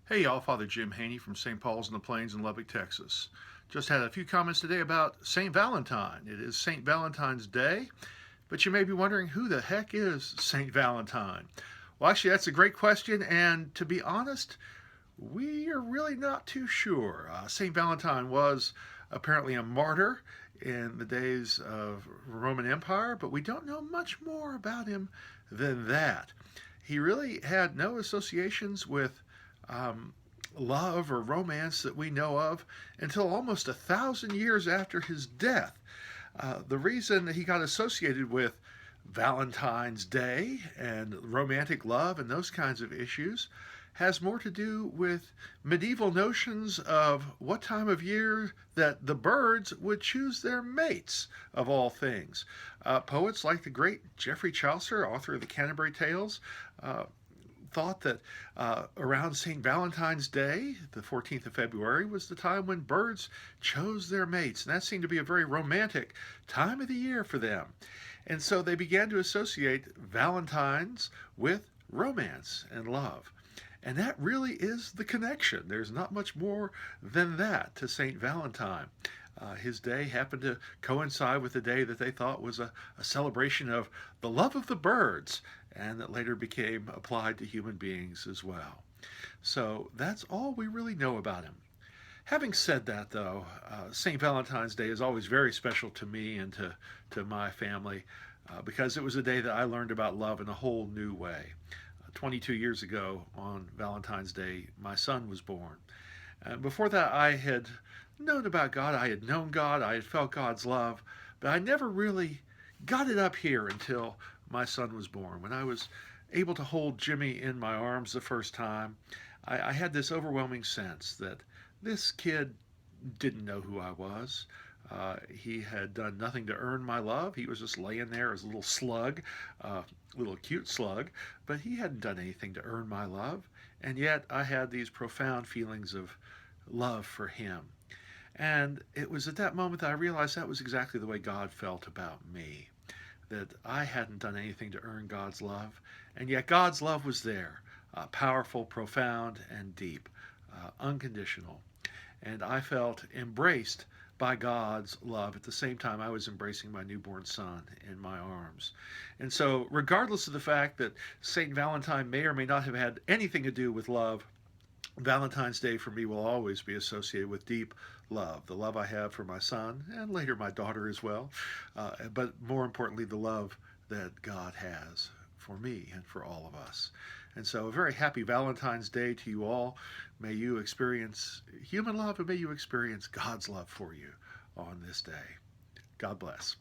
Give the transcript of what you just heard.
Hey y'all, Father Jim Haney from St. Paul's in the Plains in Lubbock, Texas. Just had a few comments today about St. Valentine. It is St. Valentine's Day, but you may be wondering who the heck is St. Valentine? Well, actually, that's a great question, and to be honest, we are really not too sure. St. Valentine was apparently a martyr in the days of Roman Empire, but we don't know much more about him than that. He really had no associations with um, love or romance that we know of until almost 1,000 years after his death. The reason he got associated with Valentine's Day and romantic love and those kinds of issues has more to do with medieval notions of what time of year that the birds would choose their mates, of all things. Poets like the great Geoffrey Chaucer, author of the Canterbury Tales, thought that around St. Valentine's Day, the 14th of February, was the time when birds chose their mates. And that seemed to be a very romantic time of the year for them. And so they began to associate Valentines with romance and love. And that really is the connection. There's not much more than that to St. Valentine. His day happened to coincide with the day that they thought was a celebration of the love of the birds, and that later became applied to human beings as well. So that's all we really know about him. Having said that, though, St. Valentine's Day is always very special to me and to my family because it was a day that I learned about love in a whole new way. 22 years ago on Valentine's Day, my son was born. Before that, I had known about God, I had known God, I had felt God's love, but I never really got it up here until my son was born. When I was able to hold Jimmy in my arms the first time, I had this overwhelming sense that this kid didn't know who I was. He had done nothing to earn my love. He was just laying there as a little slug, little cute slug, but he hadn't done anything to earn my love. And yet I had these profound feelings of love for him. And it was at that moment that I realized that was exactly the way God felt about me. That I hadn't done anything to earn God's love, and yet God's love was there, powerful, profound, and deep, unconditional. And I felt embraced by God's love at the same time I was embracing my newborn son in my arms. And so, regardless of the fact that St. Valentine may or may not have had anything to do with love, Valentine's Day for me will always be associated with deep love, the love I have for my son and later my daughter as well, but more importantly, the love that God has for me and for all of us. And so, a very happy Valentine's Day to you all. May you experience human love and may you experience God's love for you on this day. God bless.